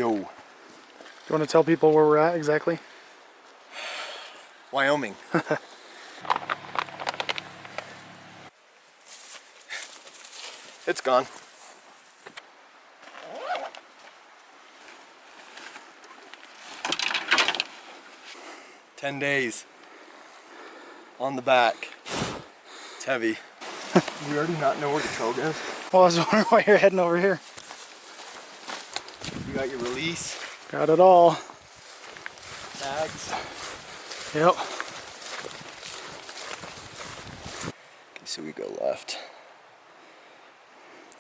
Yo. You want to tell people where we're at exactly? Wyoming. It's gone. $10 on the back. It's heavy. You already not know where the trail goes? Well, I was wondering why you're heading over here. You got your release, Got it all. tags. Yep. Okay, so we go left,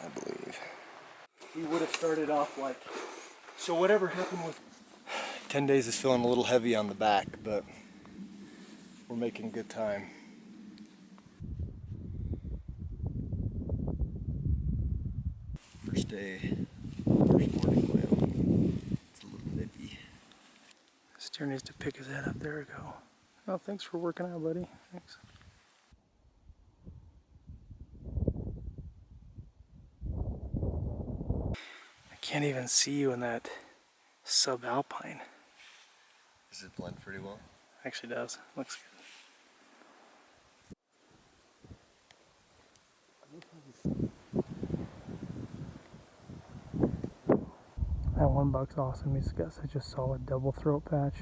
I believe. We would have started off like, so whatever happened with 10 days is feeling a little heavy on the back, but we're making good time. First day, first morning Wyoming. It's a little nippy. Steer needs to pick his head up. There we go. Oh, thanks for working out, buddy. Thanks. I can't even see you in that subalpine. Does it blend pretty well? Actually does. Looks good. That one buck's awesome. He's got such a solid double throat patch.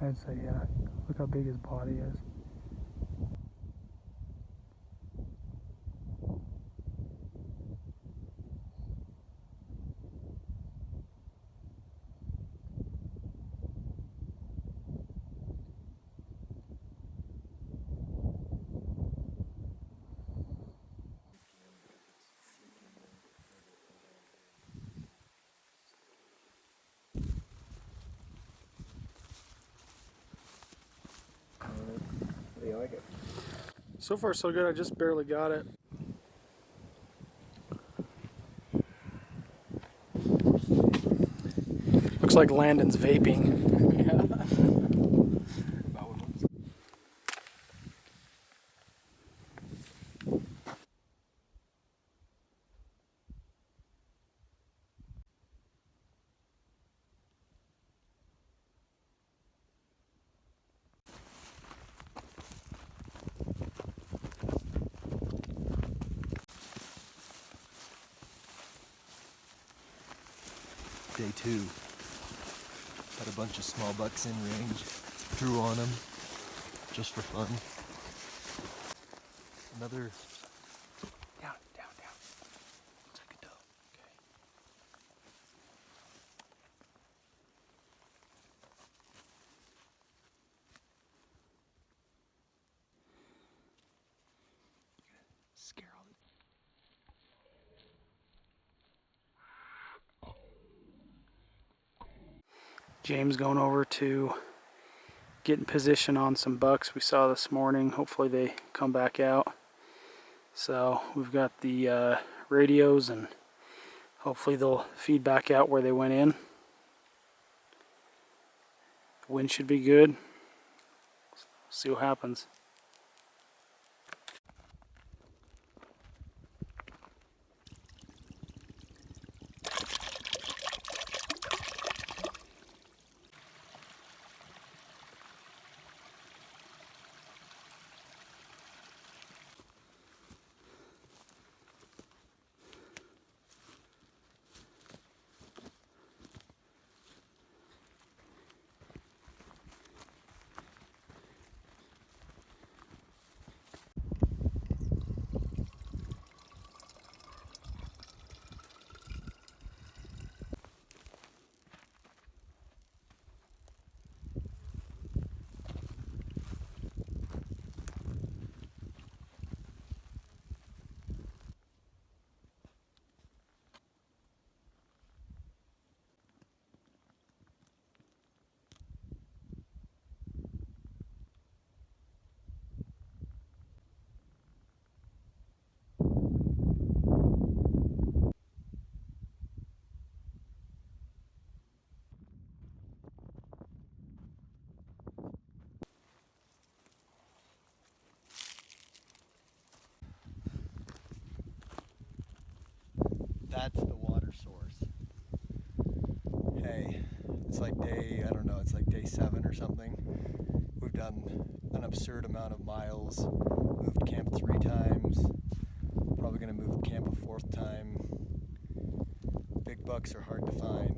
I'd say, yeah. Look how big his body is. How do you like it? So far so good. I just barely got it. Looks like Landon's vaping. Day 2. Got a bunch of small bucks in range. Drew on them just for fun. Another. Down. Looks like a doe. Okay. Scare all the... James going over to get in position on some bucks we saw this morning. Hopefully they come back out. So we've got the radios, and hopefully they'll feed back out where they went in. The wind should be good. See what happens. That's the water source. Hey, it's like day, I don't know, it's like day 7 or something. We've done an absurd amount of miles, moved camp 3 times, probably gonna move camp a 4th time. Big bucks are hard to find.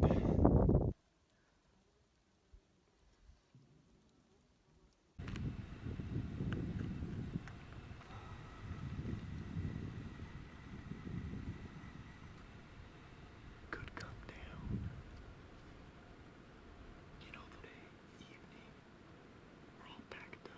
Could come down. You know, the evening, we're all packed up.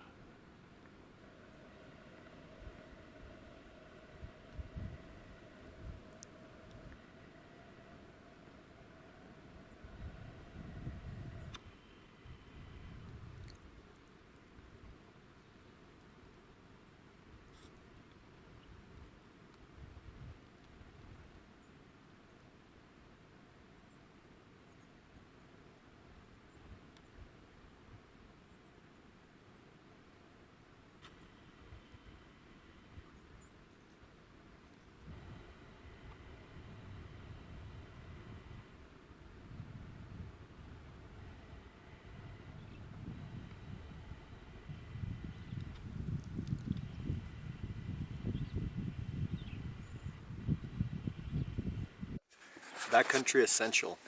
Backcountry essential.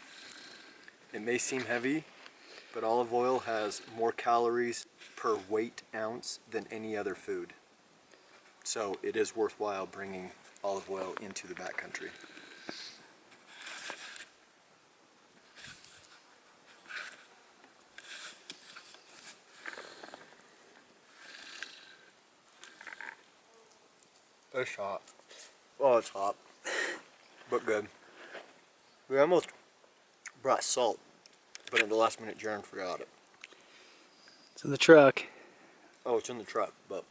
It may seem heavy, but olive oil has more calories per weight ounce than any other food. So it is worthwhile bringing olive oil into the backcountry. It's hot. Oh, it's hot, but good. We almost brought salt, but at the last minute Jaron forgot it. It's in the truck. Oh, it's in the truck, but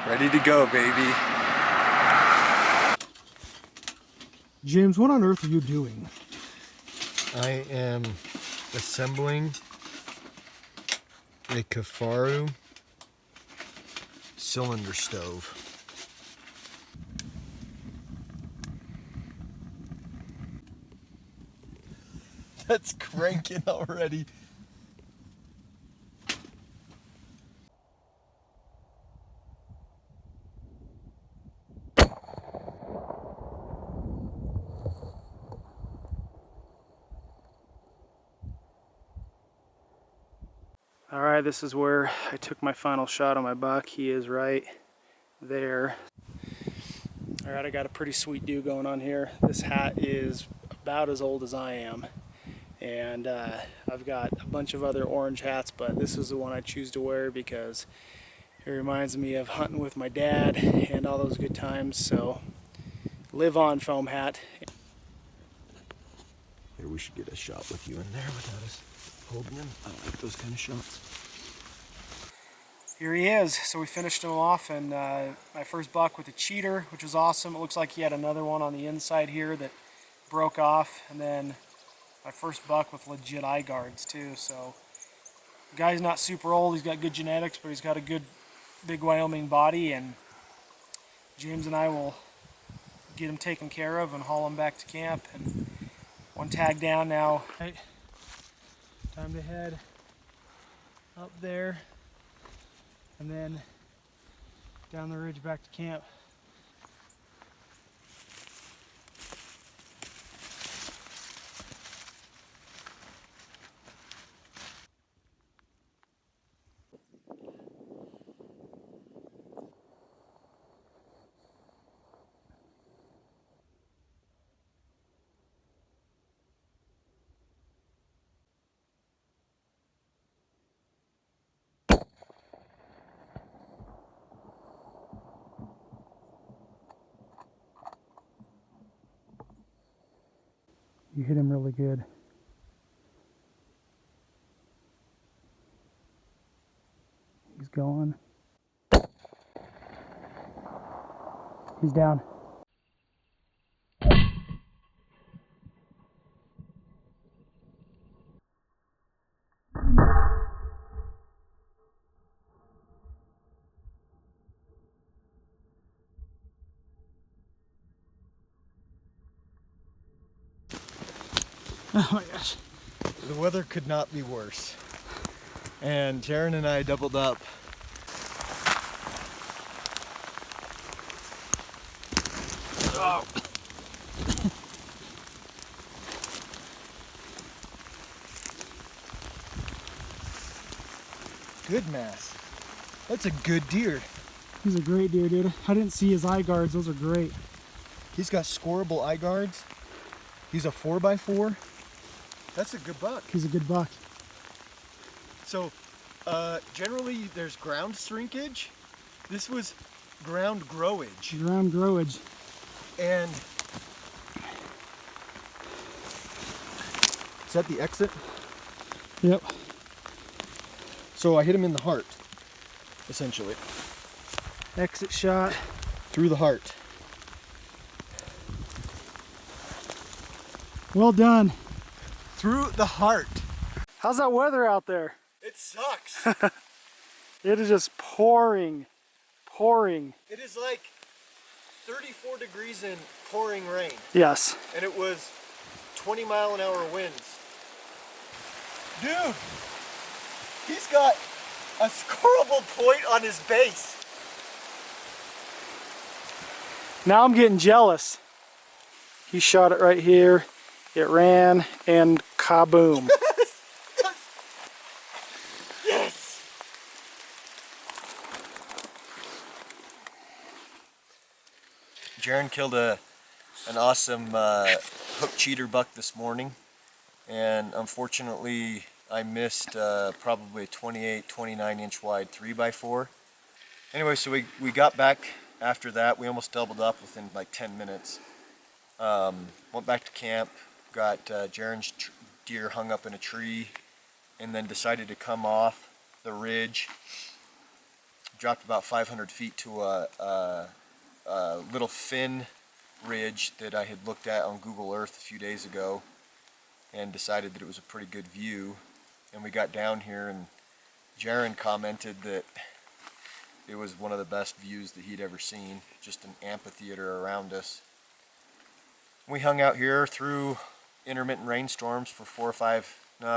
ready to go, baby. James, what on earth are you doing? I am assembling a Kafaru cylinder stove. That's cranking already. Alright, this is where I took my final shot on my buck. He is right there. Alright, I got a pretty sweet do going on here. This hat is about as old as I am. And I've got a bunch of other orange hats, but this is the one I choose to wear because it reminds me of hunting with my dad and all those good times. So, live on, foam hat. Here, we should get a shot with you in there without us holding him. I like those kind of shots. Here he is. So we finished him off, and my first buck with a cheater, which was awesome. It looks like he had another one on the inside here that broke off, and then my first buck with legit eye guards too. So the guy's not super old. He's got good genetics, but he's got a good big Wyoming body, and James and I will get him taken care of and haul him back to camp. And one tag down now. Right. Time to head up there and then down the ridge back to camp. You hit him really good. He's gone. He's down. Oh my gosh. The weather could not be worse. And Jaron and I doubled up. Oh. Good mass. That's a good deer. He's a great deer, dude. I didn't see his eye guards. Those are great. He's got scoreable eye guards. He's a 4x4. That's a good buck. He's a good buck. So, generally there's ground shrinkage. This was ground growage. Ground growage. And is that the exit? Yep. So I hit him in the heart, essentially. Exit shot. Through the heart. Well done. Through the heart. How's that weather out there? It sucks. It is just pouring. Pouring. It is like 34 degrees and pouring rain. Yes. And it was 20-mile-an-hour winds. Dude, he's got a scoreable point on his base. Now I'm getting jealous. He shot it right here. It ran and kaboom. Yes! Jaron killed an awesome hook cheater buck this morning, and unfortunately I missed probably a 28, 29 inch wide 3x4. Anyway, so we got back after that. We almost doubled up within like 10 minutes. Went back to camp, got Jaron's deer hung up in a tree, and then decided to come off the ridge. Dropped about 500 feet to a little fin ridge that I had looked at on Google Earth a few days ago, and decided that it was a pretty good view. And we got down here, and Jaron commented that it was one of the best views that he'd ever seen, just an amphitheater around us. We hung out here through intermittent rainstorms for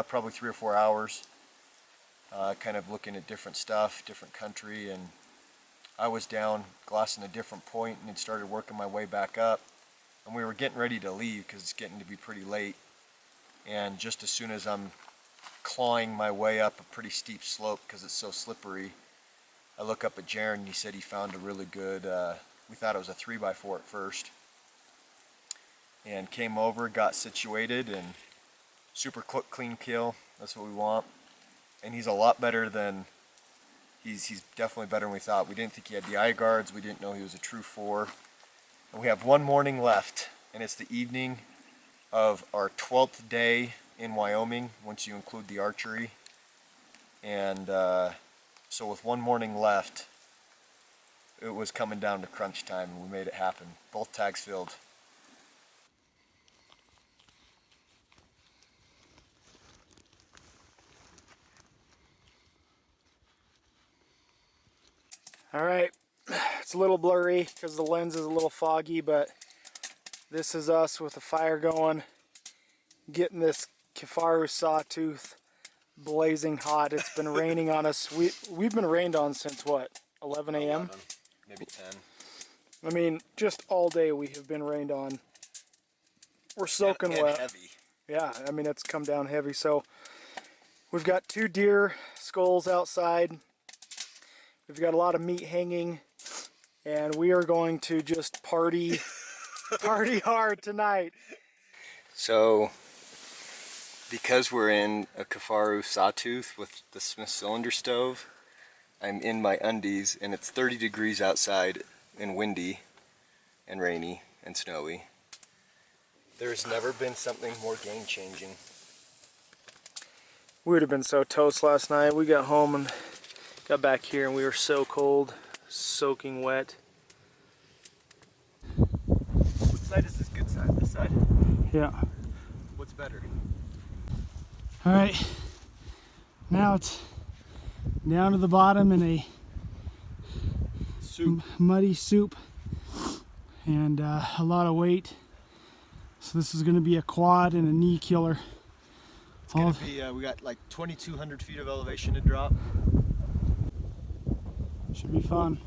probably 3 or 4 hours, kind of looking at different stuff, different country, and I was down glassing a different point and had started working my way back up, and we were getting ready to leave because it's getting to be pretty late. And just as soon as I'm clawing my way up a pretty steep slope because it's so slippery, I look up at Jaron and he said he found a really good, we thought it was a 3x4 at first, and came over, got situated, and super clean kill. That's what we want. And he's a lot better than, he's definitely better than we thought. We didn't think he had the eye guards. We didn't know he was a true 4. And we have one morning left, and it's the evening of our 12th day in Wyoming, once you include the archery. And so with one morning left, it was coming down to crunch time, and we made it happen. Both tags filled. All right, it's a little blurry because the lens is a little foggy, but this is us with the fire going, getting this Kifaru sawtooth blazing hot. It's been raining on us. We've been rained on since what, 11 a.m.? 11, maybe 10. I mean, just all day we have been rained on. We're soaking and wet. Heavy. Yeah, I mean, it's come down heavy. So we've got 2 deer skulls outside. We've got a lot of meat hanging, and we are going to just party hard tonight. So, because we're in a Kifaru sawtooth with the Smith cylinder stove, I'm in my undies, and it's 30 degrees outside and windy and rainy and snowy. There's never been something more game-changing. We would have been so toast last night. We got home and got back here and we were so cold, soaking wet. What side is this good side? This side? Yeah. What's better? All right. Now it's down to the bottom in a Soup. muddy soup and a lot of weight. So this is going to be a quad and a knee killer. It's gonna be, we got like 2,200 feet of elevation to drop. Should be fun.